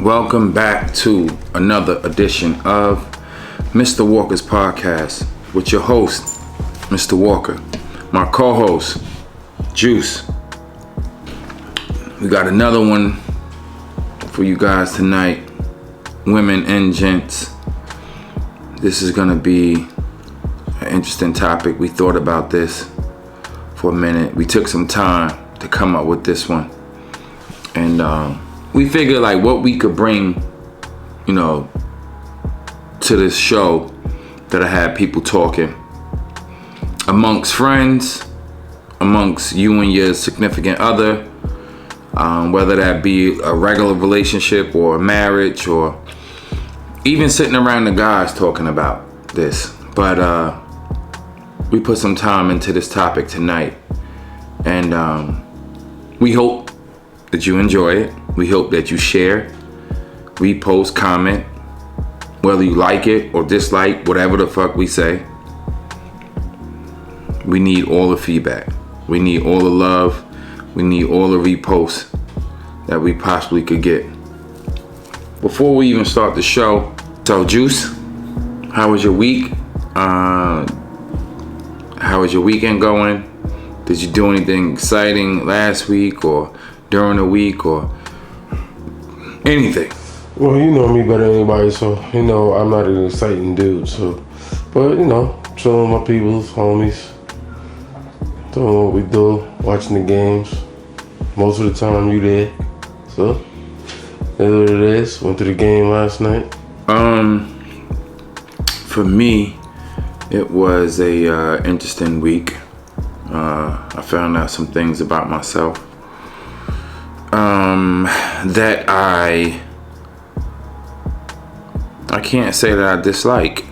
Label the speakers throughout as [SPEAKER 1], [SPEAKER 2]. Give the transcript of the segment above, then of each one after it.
[SPEAKER 1] Welcome back to another edition of Mr. Walkers Podcast with your host, Mr. Walker, my co-host, Juice. We got another one for you guys tonight, women and gents. This is gonna be an interesting topic. We thought about this for a minute. We took some time to come up with this one, and we figured like what we could bring, to this show that I had people talking amongst friends, amongst you and your significant other, whether that be a regular relationship or a marriage, or even sitting around the guys talking about this. But we put some time into this topic tonight, and we hope that you enjoy it. We hope that you share, repost, comment, whether you like it or dislike, whatever the fuck we say. We need all the feedback. We need all the love. We need all the reposts that we possibly could get. Before we even start the show, so Juice, how was your week? How was your weekend going? Did you do anything exciting last week or during the week or anything?
[SPEAKER 2] Well, you know me better than anybody, so I'm not an exciting dude. But chilling with my peoples, homies, doing what we do, watching the games. Most of the time, you there, so that's what it is. Went to the game last night.
[SPEAKER 1] For me, it was a interesting week. I found out some things about myself that I can't say that I dislike.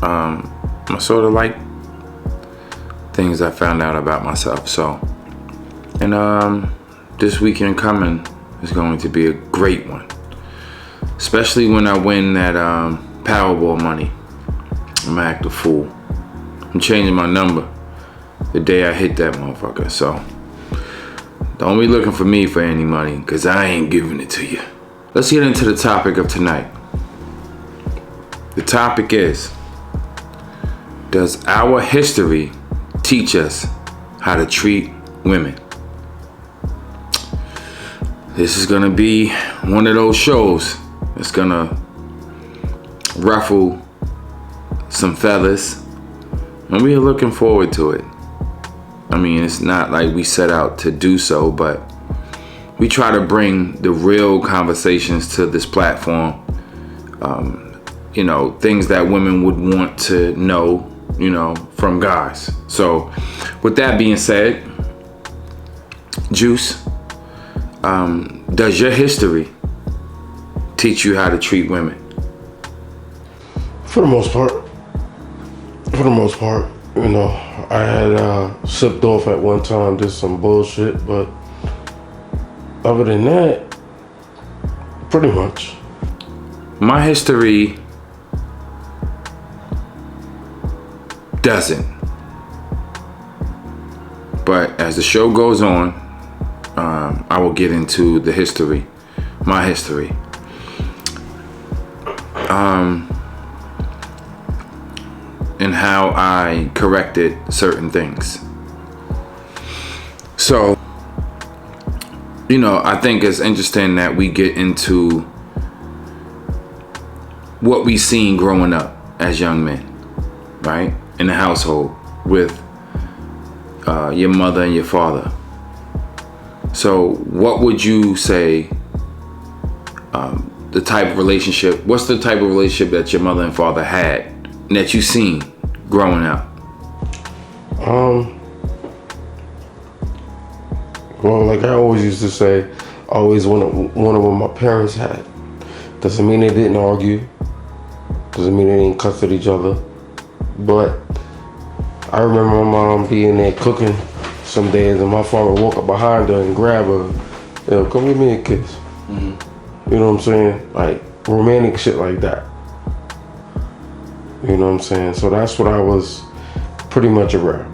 [SPEAKER 1] I sort of like things I found out about myself. So, and this weekend coming is going to be a great one, especially when I win that Powerball money. I'm gonna act a fool. I'm changing my number the day I hit that motherfucker. So don't be looking for me for any money, because I ain't giving it to you. Let's get into the topic of tonight. The topic is, does our history teach us how to treat women? This is gonna be one of those shows that's gonna ruffle some feathers, and we are looking forward to it. I mean, it's not like we set out to do so, but we try to bring the real conversations to this platform. Things that women would want to know, from guys. So with that being said, Juice, does your history teach you how to treat women?
[SPEAKER 2] For the most part, I had slipped off at one time, did some bullshit, but other than that, pretty much.
[SPEAKER 1] My history doesn't. But as the show goes on, I will get into the history, my history. And how I corrected certain things. So, I think it's interesting that we get into what we seen growing up as young men, right? In the household with your mother and your father. So what would you say what's the type of relationship that your mother and father had that you seen growing up?
[SPEAKER 2] Well, like I always used to say, I always wanted what my parents had. Doesn't mean they didn't argue. Doesn't mean they didn't cuss at each other. But I remember my mom being there cooking some days, and my father would walk up behind her and grab her. Come give me a kiss. Mm-hmm. You know what I'm saying? Like romantic shit like that. You know what I'm saying? So that's what I was pretty much around.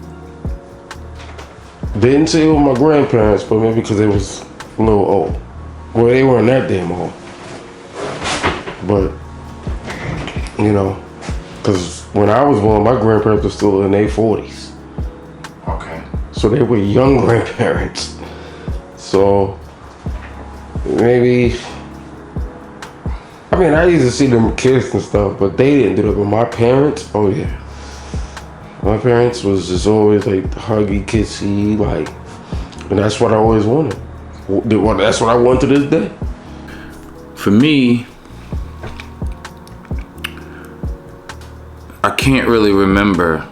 [SPEAKER 2] Didn't say it with my grandparents, but maybe because they was a little old. Well, they weren't that damn old. But, you know, because when I was born, my grandparents were still in their 40s.
[SPEAKER 1] Okay.
[SPEAKER 2] So they were young grandparents. So maybe, I mean, I used to see them kids and stuff, but they didn't do that. But my parents, oh yeah. My parents was just always like huggy, kissy, like, and that's what I always wanted. That's what I want to this day.
[SPEAKER 1] For me, I can't really remember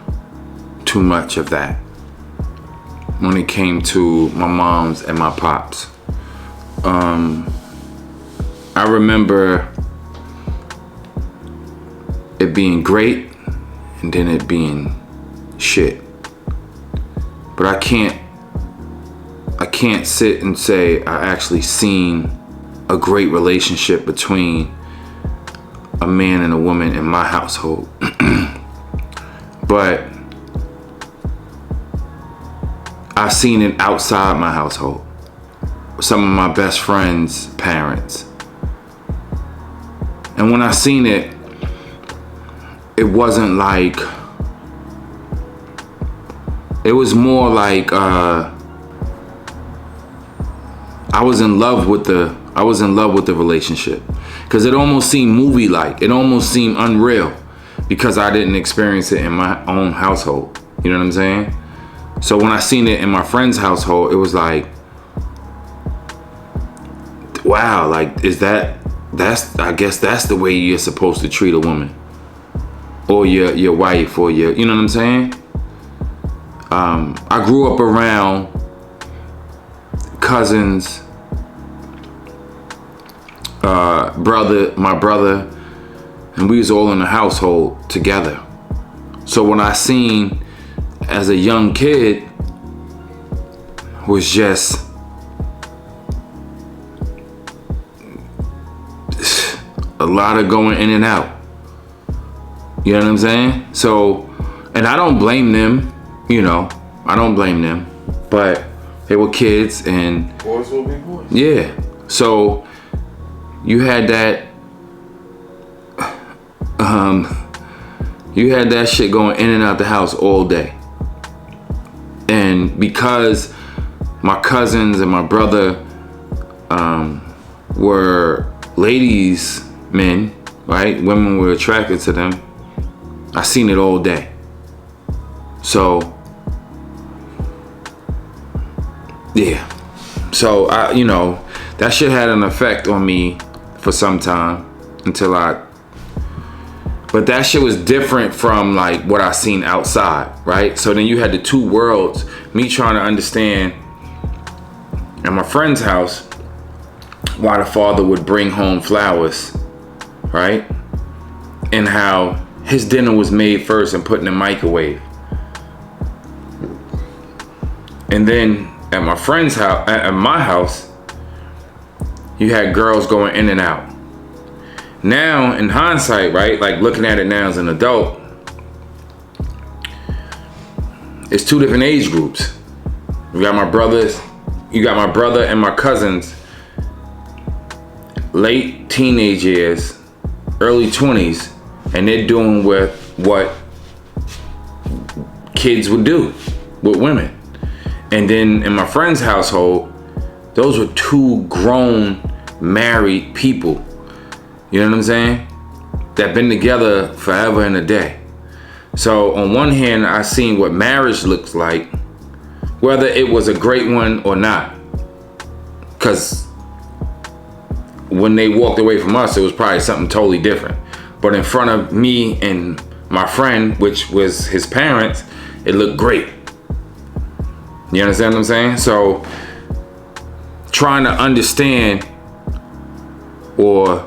[SPEAKER 1] too much of that when it came to my mom's and my pops. I remember it being great and then it being shit. But I can't sit and say I actually seen a great relationship between a man and a woman in my household. But I've seen it outside my household. Some of my best friends' parents. And when I seen it, it wasn't like, it was more like I was in love with the relationship, because it almost seemed movie-like. It almost seemed unreal because I didn't experience it in my own household. You know what I'm saying? So when I seen it in my friend's household, it was like, wow, like I guess that's the way you're supposed to treat a woman or your wife or you know what I'm saying? I grew up around cousins, my brother, and we was all in the household together. So when I seen as a young kid was just a lot of going in and out. You know what I'm saying? So, and I don't blame them, you know, I don't blame them, but they were kids and
[SPEAKER 2] Boys will be boys.
[SPEAKER 1] Yeah. So you had that shit going in and out the house all day. And because my cousins and my brother were ladies, men, right? Women were attracted to them. I seen it all day. So yeah. So I, you know, that shit had an effect on me for some time but that shit was different from like what I seen outside, right? So then you had the two worlds, me trying to understand at my friend's house why the father would bring home flowers, right? And how his dinner was made first and put in the microwave. And then at my friend's house, at my house, you had girls going in and out. Now, in hindsight, right, like looking at it now as an adult, it's two different age groups. You got my brother and my cousins, late teenage years, early 20s, and they're doing with what kids would do with women. And then in my friend's household, those were two grown, married people. You know what I'm saying? That been together forever and a day. So on one hand, I seen what marriage looks like, whether it was a great one or not. Because when they walked away from us, it was probably something totally different. But in front of me and my friend, which was his parents, it looked great. You understand what I'm saying? So trying to understand or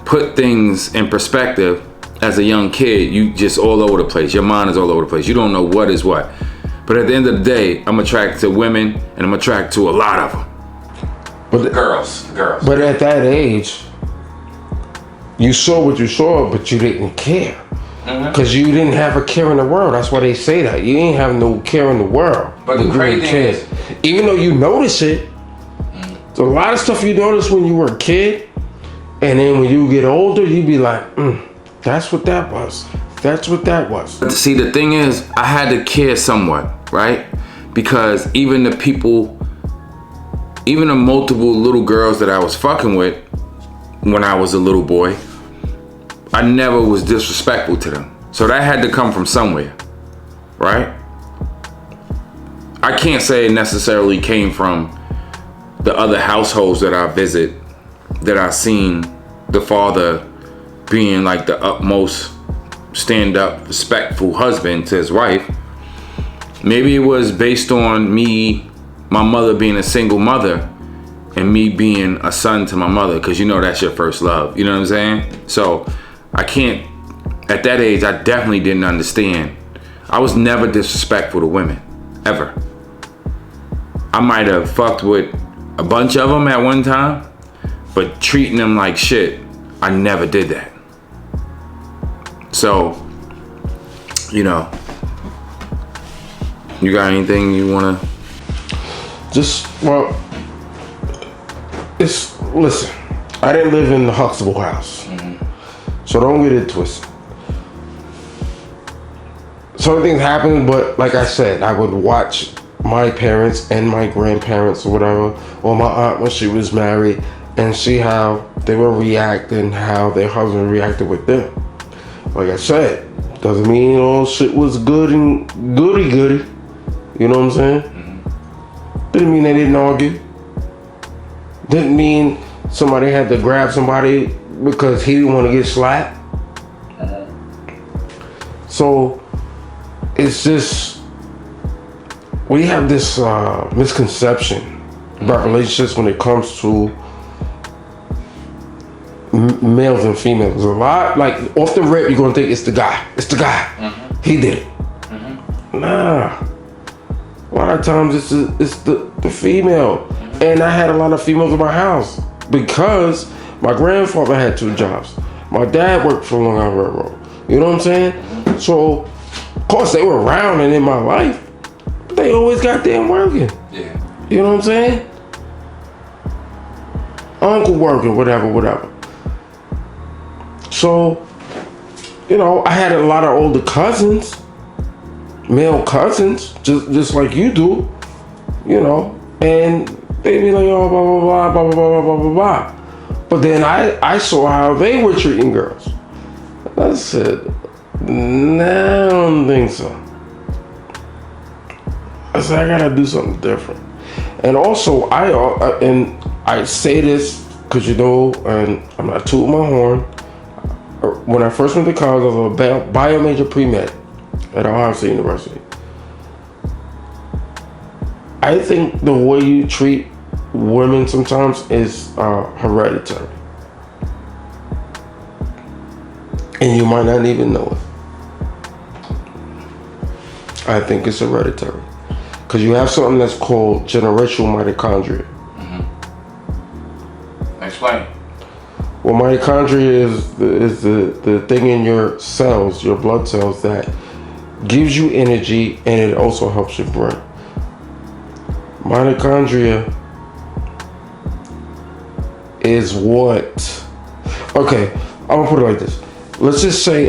[SPEAKER 1] put things in perspective as a young kid, you just all over the place. Your mind is all over the place. You don't know what is what. But at the end of the day, I'm attracted to women and I'm attracted to a lot of them.
[SPEAKER 2] But
[SPEAKER 1] Girls.
[SPEAKER 2] But at that age, you saw what you saw, but you didn't care. Because you didn't have a care in the world. That's why they say that. You ain't have no care in the world.
[SPEAKER 1] But the crazy thing is,
[SPEAKER 2] even though you notice it, a lot of stuff you notice when you were a kid, And then when you get older, you be like, that's what that was. That's what that was.
[SPEAKER 1] But see, the thing is, I had to care somewhat, right? Because even the multiple little girls that I was fucking with when I was a little boy, I never was disrespectful to them. So that had to come from somewhere, right? I can't say it necessarily came from the other households that I visit, that I seen the father being like the utmost stand-up, respectful husband to his wife. Maybe it was based on my mother being a single mother and me being a son to my mother, because you know that's your first love. You know what I'm saying? So I can't, at that age, I definitely didn't understand. I was never disrespectful to women, ever. I might have fucked with a bunch of them at one time, but treating them like shit, I never did that. So, you know, you got anything you wanna?
[SPEAKER 2] Listen, I didn't live in the Huxtable house. So don't get it twisted. Certain things happen, but like I said, I would watch my parents and my grandparents or whatever, or my aunt when she was married, and see how they would react and how their husband reacted with them. Like I said, doesn't mean all shit was good and goody. You know what I'm saying? Didn't mean they didn't argue. Didn't mean somebody had to grab somebody because he didn't want to get slapped. So it's just, we have this misconception about relationships when it comes to males and females. A lot, like off the rip, you're gonna think it's the guy. It's the guy. He did it. Nah. A lot of times it's the female. And I had a lot of females in my house because my grandfather had 2 jobs. My dad worked for Long Island Railroad. You know what I'm saying? So, of course, they were around and in my life, but they always got damn working.
[SPEAKER 1] Yeah.
[SPEAKER 2] You know what I'm saying? Uncle working, whatever. So, you know, I had a lot of older cousins, male cousins, just like you do, you know, and they be like, oh, blah, blah, blah, blah, blah, blah, blah, blah. But then I saw how they were treating girls. I said, nah, I don't think so. I said, I gotta do something different. And also, I say this because, you know, and I'm not tooting my horn. When I first went to college, I was a bio major pre-med at Ohio State University. I think the way you treat women sometimes is hereditary. And you might not even know it. I think it's hereditary. Because you have something that's called generational mitochondria.
[SPEAKER 1] Explain.
[SPEAKER 2] Well, mitochondria is the thing in your cells, your blood cells, that gives you energy, and it also helps your brain. Mitochondria is what? Okay, I'm gonna put it like this. Let's just say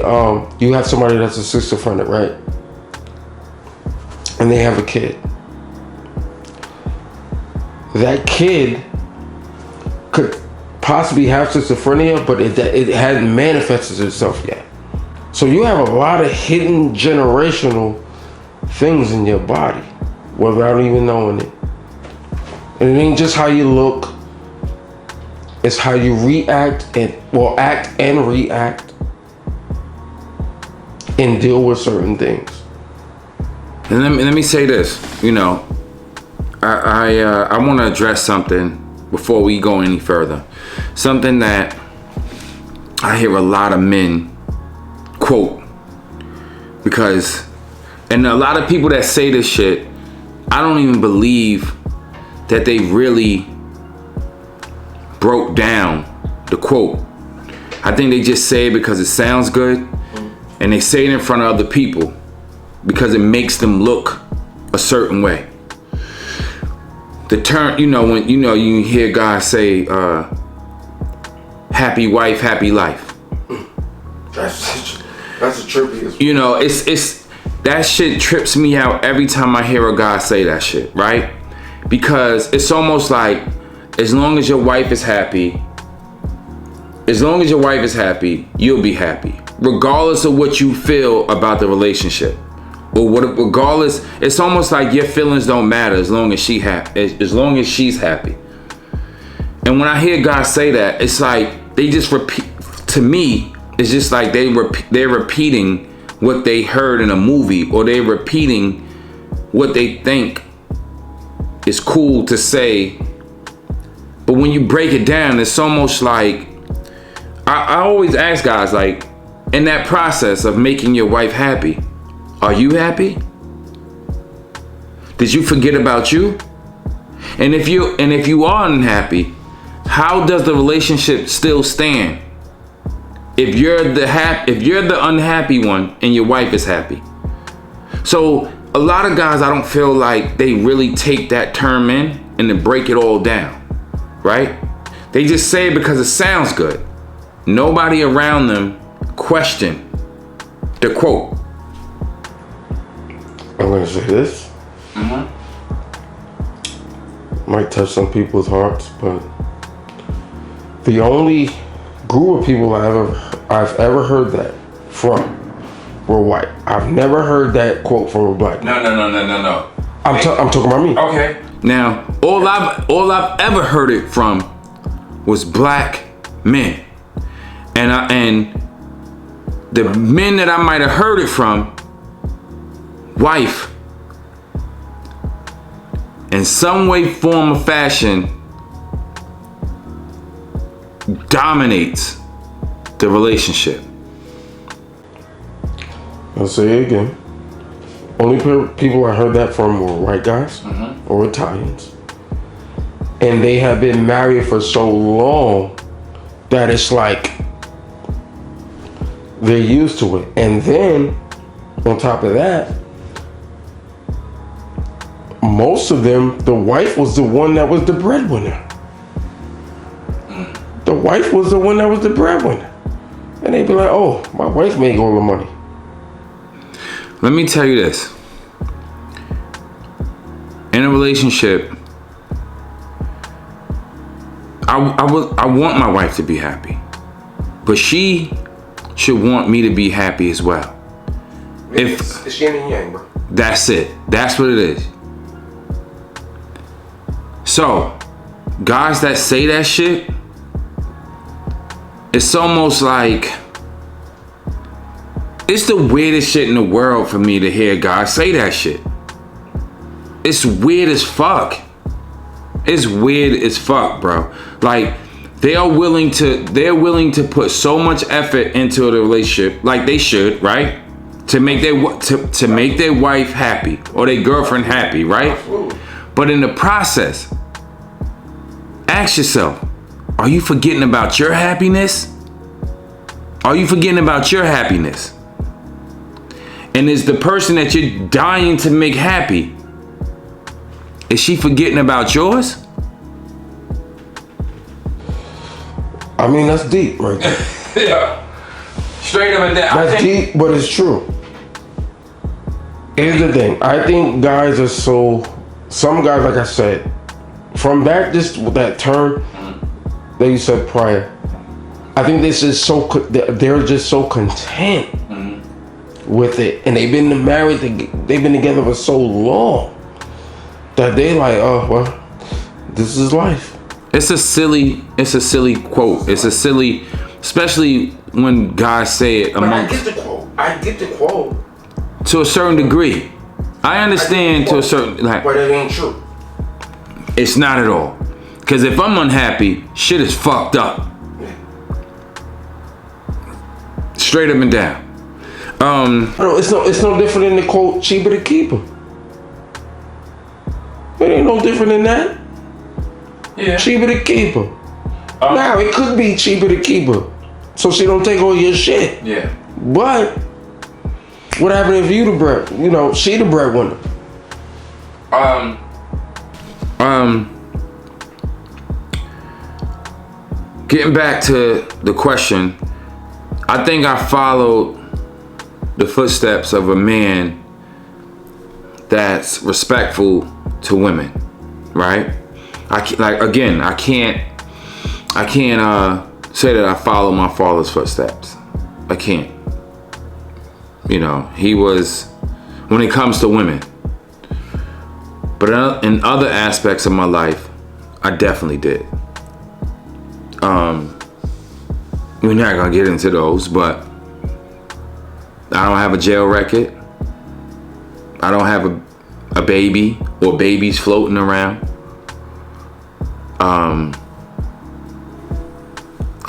[SPEAKER 2] you have somebody that's a schizophrenic, right? And they have a kid. That kid could possibly have schizophrenia, but it hadn't manifested itself yet. So you have a lot of hidden generational things in your body without even knowing it. And it ain't just how you look, it's how you react act and react and deal with certain things.
[SPEAKER 1] And let me say this, you know, I want to address something before we go any further. Something that I hear a lot of men quote, and a lot of people that say this shit, I don't even believe that they really broke down the quote. I think they just say it because it sounds good, and they say it in front of other people because it makes them look a certain way. The term, you know, when you hear guys say, happy wife, happy life.
[SPEAKER 2] That's a trippy.
[SPEAKER 1] You know, it's that shit trips me out every time I hear a guy say that shit, right? Because it's almost like, as long as your wife is happy, you'll be happy, regardless of what you feel about the relationship, or regardless. It's almost like your feelings don't matter as long as she's happy. And when I hear guys say that, it's like they just repeat. To me, it's just like they're repeating what they heard in a movie, or they're repeating what they think is cool to say. But when you break it down, it's almost like, I always ask guys, like, in that process of making your wife happy, are you happy? Did you forget about you? And if you are unhappy, how does the relationship still stand? If you're the unhappy one and your wife is happy. So a lot of guys, I don't feel like they really take that term in and then break it all down, right? They just say it because it sounds good. Nobody around them question the quote.
[SPEAKER 2] I'm gonna say this. Might touch some people's hearts, but the only group of people I've ever heard that from were white. I've never heard that quote from a black man.
[SPEAKER 1] No.
[SPEAKER 2] I'm talking about me.
[SPEAKER 1] Okay. Now, all I've ever heard it from was black men, and the men that I might have heard it from, wife, in some way, form, or fashion, dominates the relationship.
[SPEAKER 2] I'll say it again. Only people I heard that from were white guys or Italians. And they have been married for so long that it's like they're used to it. And then, on top of that, most of them, the wife was the one that was the breadwinner. The wife was the one that was the breadwinner. And they'd be like, oh, my wife made all the money.
[SPEAKER 1] Let me tell you this. In a relationship, I want my wife to be happy, but she should want me to be happy as well.
[SPEAKER 2] It's yin and yang, bro.
[SPEAKER 1] That's it. That's what it is. So, guys that say that shit, it's almost like, it's the weirdest shit in the world for me to hear guys say that shit. It's weird as fuck. It's weird as fuck, bro. Like, they're willing to put so much effort into the relationship, like they should, right? To make their wife happy or their girlfriend happy, right?
[SPEAKER 2] Absolutely.
[SPEAKER 1] But in the process, ask yourself, are you forgetting about your happiness? Are you forgetting about your happiness? And is the person that you're dying to make happy, is she forgetting about yours?
[SPEAKER 2] I mean, that's deep right there.
[SPEAKER 1] Yeah. Straight up and down.
[SPEAKER 2] That's deep, but it's true. Here's the thing. I think guys are some guys, like I said, from that term that you said prior, I think they're just so content with it. And they've been married, they've been together for so long that they like, oh, well, this is life.
[SPEAKER 1] It's a silly quote. It's a silly, especially when guys say it amongst.
[SPEAKER 2] I get the quote.
[SPEAKER 1] To a certain degree. I understand to a certain, like.
[SPEAKER 2] But it ain't true.
[SPEAKER 1] It's not at all. Because if I'm unhappy, shit is fucked up. Straight up and down.
[SPEAKER 2] No, it's no different than the quote, cheaper to keep 'em. It ain't no different than that.
[SPEAKER 1] Yeah.
[SPEAKER 2] Cheaper to keep her. Now, it could be cheaper to keep her, so she don't take all your shit.
[SPEAKER 1] Yeah.
[SPEAKER 2] But what happened if you the bread? You know, she the breadwinner.
[SPEAKER 1] getting back to the question, I think I followed the footsteps of a man that's respectful to women, right? I can't say that I follow my father's footsteps. I can't. You know, he was, when it comes to women. But in other aspects of my life, I definitely did. We're not gonna get into those, but I don't have a jail record. I don't have a baby or babies floating around. I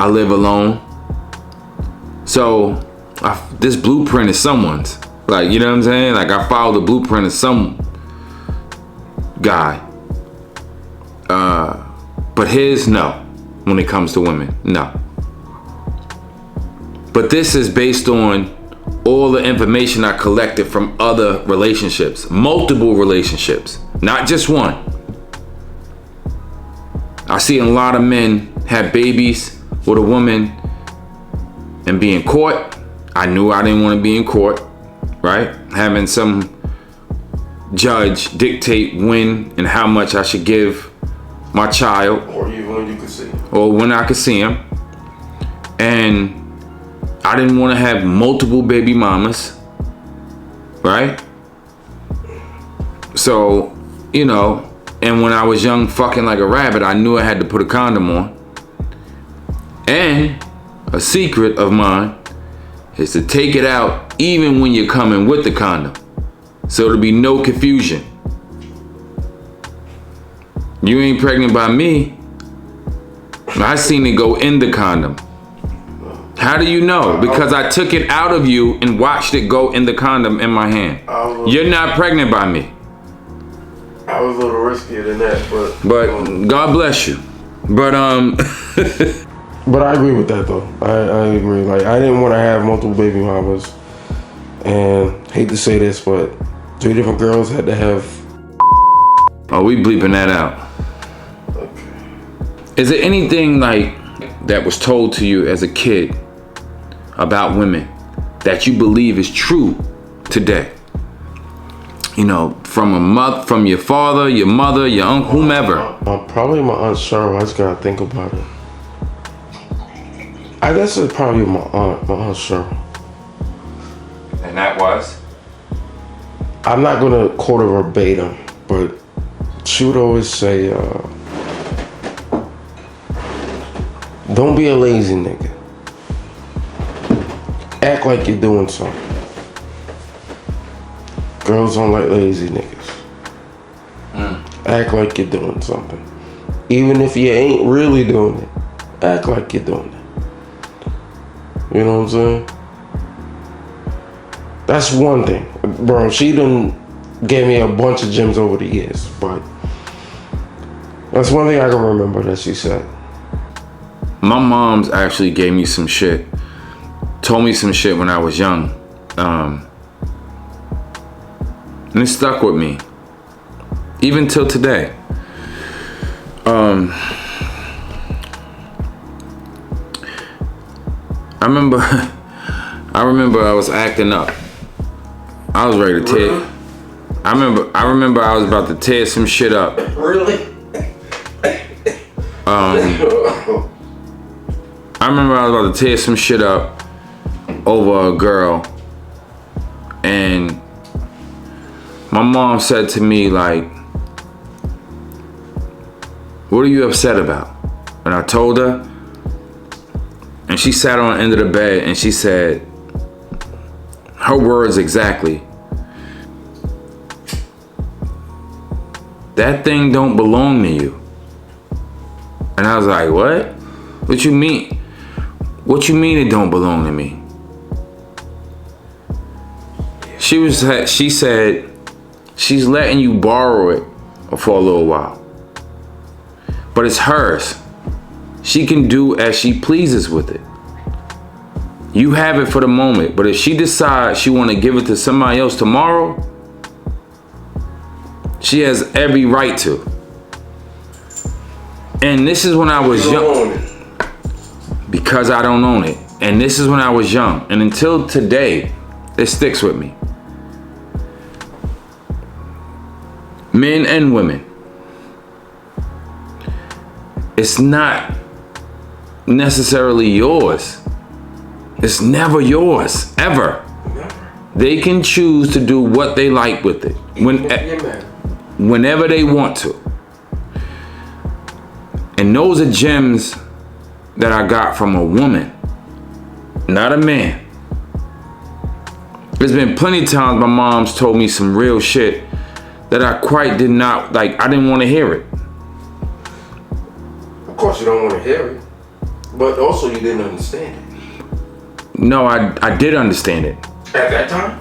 [SPEAKER 1] live alone. So this blueprint is someone's. Like, you know what I'm saying? Like, I follow the blueprint of some guy. But his, no. When it comes to women, no. But this is based on all the information I collected from other relationships, multiple relationships, not just one. I see a lot of men have babies with a woman and being caught. I knew I didn't want to be in court, right? Having some judge dictate when and how much I should give my child.
[SPEAKER 2] Or even when you could see him.
[SPEAKER 1] Or when I could see him. And I didn't want to have multiple baby mamas, right? So, you know, and when I was young fucking like a rabbit, I knew I had to put a condom on. And a secret of mine is to take it out even when you're coming with the condom. So there'll be no confusion. You ain't pregnant by me. I seen it go in the condom. How do you know? Because I took it out of you and watched it go in the condom in my hand. You're not pregnant by me.
[SPEAKER 2] I was a little riskier than that,
[SPEAKER 1] but God bless you. But
[SPEAKER 2] But I agree with that though. I agree. Like, I didn't want to have multiple baby mamas, and hate to say this, but 3 different girls had to have.
[SPEAKER 1] Oh, we bleeping that out.
[SPEAKER 2] Okay.
[SPEAKER 1] Is there anything like that was told to you as a kid about women that you believe is true today? You know, from from your father, your mother, your uncle, whomever.
[SPEAKER 2] Probably my Aunt Cheryl. I just gotta think about it. I guess it's probably my Aunt Cheryl.
[SPEAKER 1] And that was?
[SPEAKER 2] I'm not gonna quote her verbatim, but she would always say, don't be a lazy nigga. Act like you're doing something. Girls don't like lazy niggas. Act like you're doing something. Even if you ain't really doing it, act like you're doing it. You know what I'm saying? That's one thing. Bro, she done gave me a bunch of gems over the years, but that's one thing I can remember that she said.
[SPEAKER 1] My mom's actually gave me some shit, told me some shit when I was young. And it stuck with me, even till today. I remember I was acting up. I was ready to tear. I remember I was about to tear some shit up.
[SPEAKER 2] Really?
[SPEAKER 1] I remember I was about to tear some shit up over a girl, and my mom said to me, like, what are you upset about? And I told her, and she sat on the end of the bed and she said, her words exactly, that thing don't belong to you. And I was like, what? What you mean? What you mean it don't belong to me? She said she's letting you borrow it for a little while, but it's hers. She can do as she pleases with it. You have it for the moment, but if she decides she want to give it to somebody else tomorrow, she has every right to. And this is when I was young. because I don't own it. And this is when I was young. And until today, it sticks with me. Men and women. It's not necessarily yours. It's never yours, ever. They can choose to do what they like with it whenever they want to. And those are gems that I got from a woman, not a man. There's been plenty of times my mom's told me some real shit that I quite did not, like, I didn't want to hear it.
[SPEAKER 2] Of course you don't want to hear it, but also you didn't understand it.
[SPEAKER 1] No, I did understand it.
[SPEAKER 2] At that time?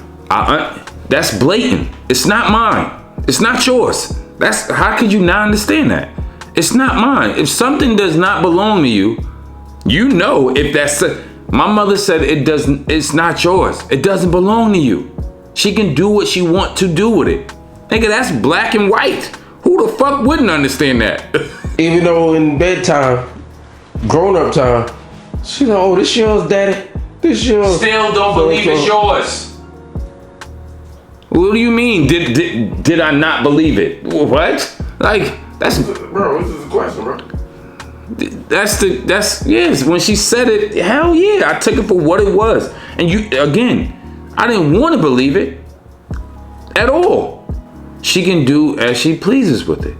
[SPEAKER 1] That's blatant. It's not mine. It's not yours. How could you not understand that? It's not mine. If something does not belong to you, you know if that's my mother said it's not yours. It doesn't belong to you. She can do what she wants to do with it. Nigga, that's black and white. Who the fuck wouldn't understand that?
[SPEAKER 2] Even though in bedtime, grown-up time, she's like, oh, this yours, daddy. This yours.
[SPEAKER 1] Still don't believe it's yours. What do you mean? Did I not believe it? What? Like, that's...
[SPEAKER 2] Bro, this is a question, bro.
[SPEAKER 1] Yes, when she said it, hell yeah, I took it for what it was. And again, I didn't want to believe it at all. She can do as she pleases with it.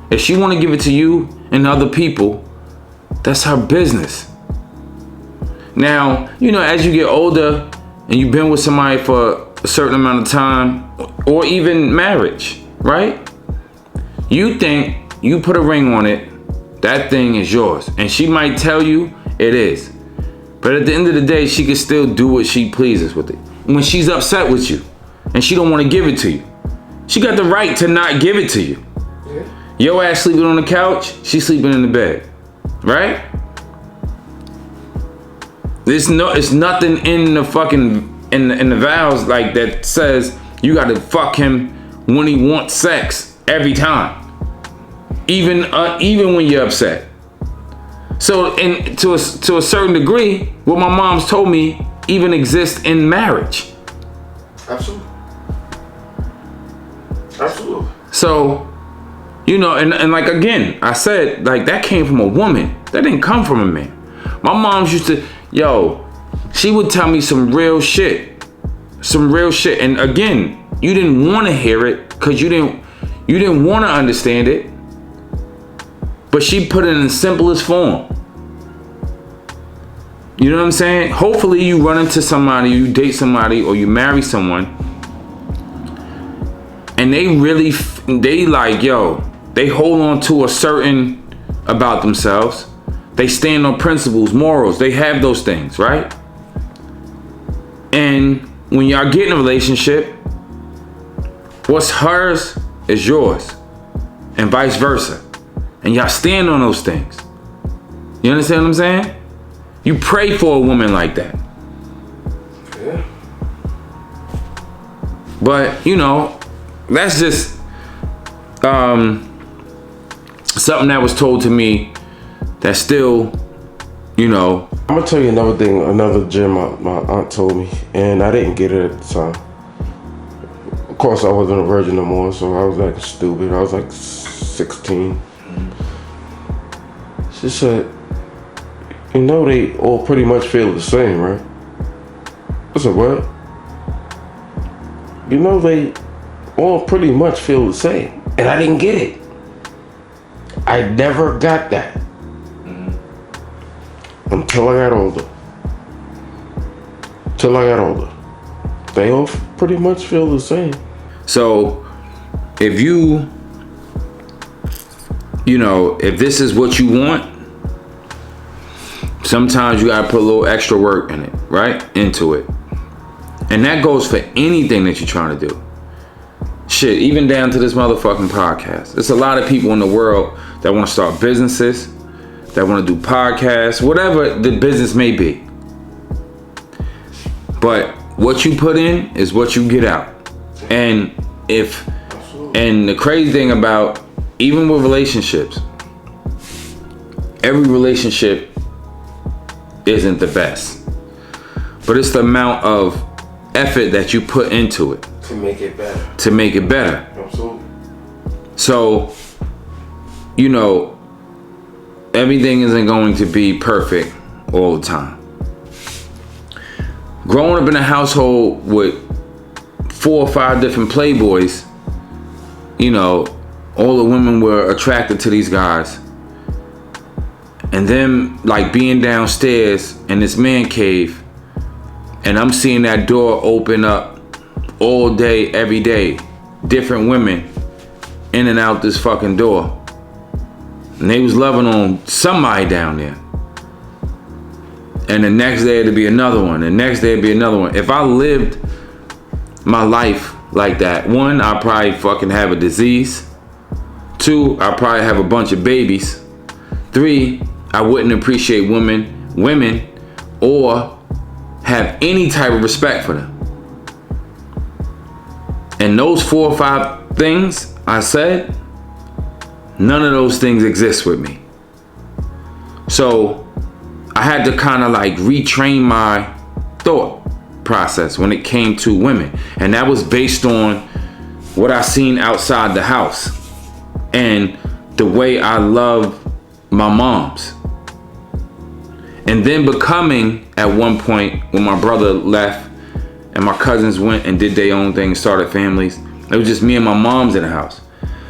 [SPEAKER 1] If she want to give it to you and other people, that's her business. Now, as you get older and you've been with somebody for a certain amount of time, or even marriage, right? You think you put a ring on it, that thing is yours. And she might tell you it is. But at the end of the day, she can still do what she pleases with it. When she's upset with you and she don't want to give it to you, she got the right to not give it to you. Yeah. Your ass sleeping on the couch, she's sleeping in the bed, right? It's nothing in the fucking in the vows like that says you got to fuck him when he wants sex every time, even when you're upset. So, to a certain degree, what my mom's told me even exists in marriage.
[SPEAKER 2] Absolutely.
[SPEAKER 1] So, and like again, I said, like, that came from a woman. That didn't come from a man. My mom's used to, she would tell me some real shit. And again, you didn't want to hear it because you didn't want to understand it. But she put it in the simplest form. You know what I'm saying? Hopefully you run into somebody, you date somebody, or you marry someone, and they hold on to a certain about themselves. They stand on principles, morals. They have those things, right? And when y'all get in a relationship, what's hers is yours, and vice versa. And y'all stand on those things. You understand what I'm saying? You pray for a woman like that.
[SPEAKER 2] Yeah.
[SPEAKER 1] But, that's just something that was told to me that still,
[SPEAKER 2] I'm gonna tell you another gem my aunt told me, and I didn't get it at the time. Of course, I wasn't a virgin no more, so I was like stupid. I was like 16. She said, they all pretty much feel the same, right? I said, what? They all pretty much feel the same. And I didn't get it. I never got that. Until I got older. They all pretty much feel the same.
[SPEAKER 1] So, if if this is what you want, sometimes you gotta put a little extra work in it, right? Into it. And that goes for anything that you're trying to do. Shit, even down to this motherfucking podcast. There's a lot of people in the world that want to start businesses, that want to do podcasts, whatever the business may be. But what you put in is what you get out. And the crazy thing about, even with relationships, every relationship isn't the best. But it's the amount of effort that you put into it.
[SPEAKER 2] To make it better.
[SPEAKER 1] To make it better.
[SPEAKER 2] Absolutely.
[SPEAKER 1] So, you know, everything isn't going to be perfect all the time. Growing up in a household with 4 or 5 different playboys, you know, all the women were attracted to these guys. And then, like, being downstairs in this man cave, and I'm seeing that door open up all day, every day. Different women in and out this fucking door. And they was loving on somebody down there. And the next day it'd be another one. The next day it'd be another one. If I lived my life like that, 1, I'd probably fucking have a disease. 2, I'd probably have a bunch of babies. 3, I wouldn't appreciate women, or have any type of respect for them. And those 4 or 5 things I said, none of those things exist with me. So I had to kind of like retrain my thought process when it came to women. And that was based on what I seen outside the house and the way I love my moms. And then becoming, at one point, when my brother left and my cousins went and did their own thing, started families, it was just me and my moms in the house.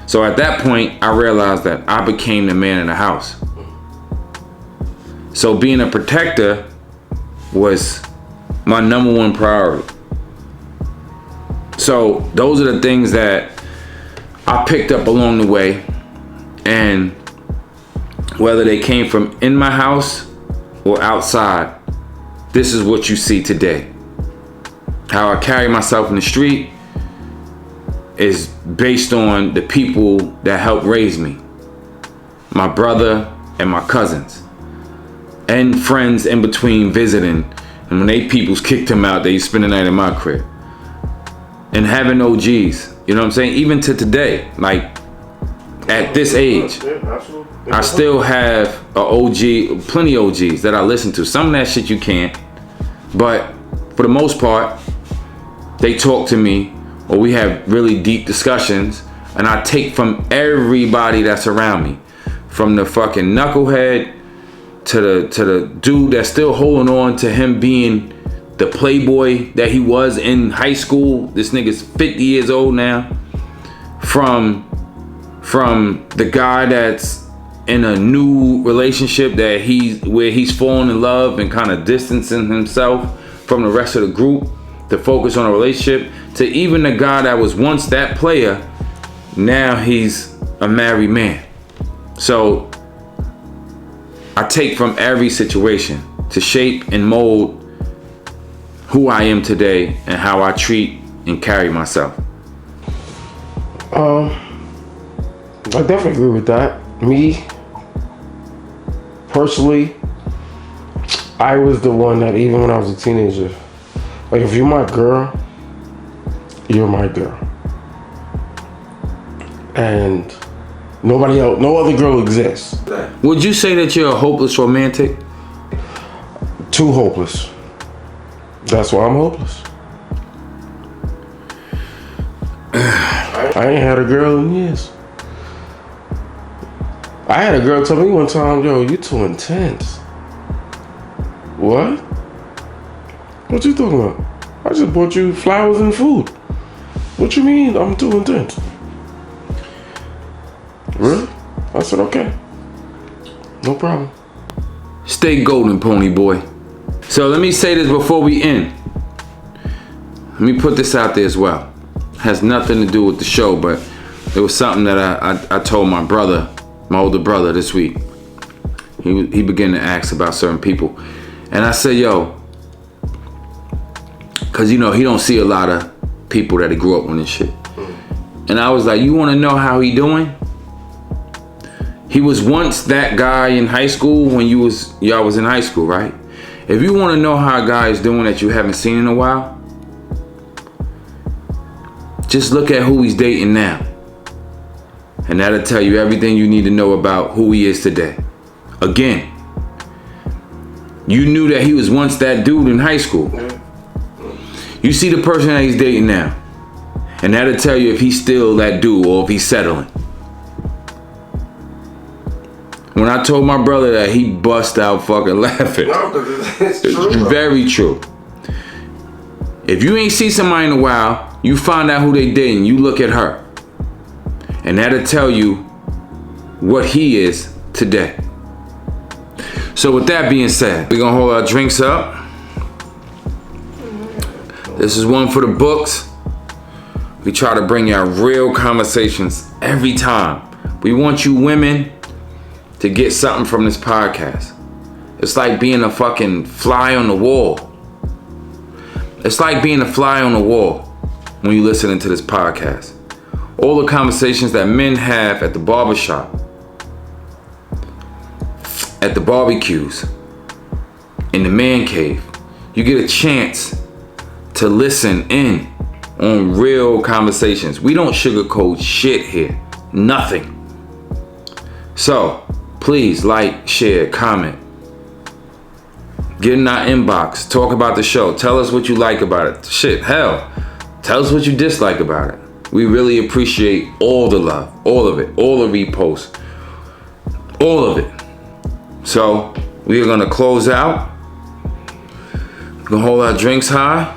[SPEAKER 1] So at that point, I realized that I became the man in the house. So being a protector was my number 1 priority. So those are the things that I picked up along the way. And whether they came from in my house or outside, this is what you see today. How I carry myself in the street is based on the people that helped raise me. My brother and my cousins. And friends in between visiting. And when they peoples kicked him out, they spend the night in my crib. And having OGs, you know what I'm saying? Even to today, like at this age, I still have a OG, plenty of OGs that I listen to. Some of that shit you can't, but for the most part, they talk to me, or we have really deep discussions, and I take from everybody that's around me, from the fucking knucklehead to the dude that's still holding on to him being the playboy that he was in high school. This nigga's 50 years old now. From the guy that's in a new relationship where he's falling in love and kind of distancing himself from the rest of the group to focus on a relationship, to even the guy that was once that player, now he's a married man. So I take from every situation to shape and mold who I am today and how I treat and carry myself.
[SPEAKER 2] I definitely agree with that. Me, personally, I was the one that even when I was a teenager, like if you're my girl, you're my girl. And nobody else, no other girl exists.
[SPEAKER 1] Would you say that you're a hopeless romantic?
[SPEAKER 2] Too hopeless. That's why I'm hopeless. I ain't had a girl in years. I had a girl tell me one time, yo, you too intense. What? What you talking about? I just bought you flowers and food. What you mean I'm too intense? Really? I said, okay. No problem.
[SPEAKER 1] Stay golden, pony boy. So let me say this before we end. Let me put this out there as well. Has nothing to do with the show, but it was something that I told my brother, my older brother, this week. He began to ask about certain people. And I said, yo, cause you know, he don't see a lot of people that he grew up with and shit. And I was like, you wanna know how he doing? He was once that guy in high school when y'all was in high school, right? If you wanna know how a guy is doing that you haven't seen in a while, just look at who he's dating now. And that'll tell you everything you need to know about who he is today. Again, You knew that he was once that dude in high school. You see the person that he's dating now, and that'll tell you if he's still that dude or if he's settling. When I told my brother that, he bust out fucking laughing.
[SPEAKER 2] No, because it's true.
[SPEAKER 1] It's very true. If you ain't see somebody in a while, you find out who they dating, you look at her. And that'll tell you what he is today. So with that being said, we're gonna hold our drinks up. This is one for the books. We try to bring y'all real conversations every time. We want you women to get something from this podcast. It's like being a fucking fly on the wall. It's like being a fly on the wall when you listening to this podcast. All the conversations that men have at the barbershop, at the barbecues, in the man cave, you get a chance to listen in on real conversations. We don't sugarcoat shit here. Nothing. So, please like, share, comment. Get in our inbox. Talk about the show. Tell us what you like about it. Shit, hell. Tell us what you dislike about it. We really appreciate all the love. All of it. All the reposts. All of it. So, we are going to close out. We're going to hold our drinks high.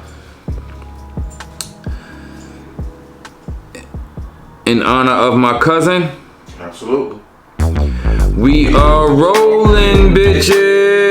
[SPEAKER 1] In honor of my cousin.
[SPEAKER 2] Absolutely.
[SPEAKER 1] We are rolling, bitches.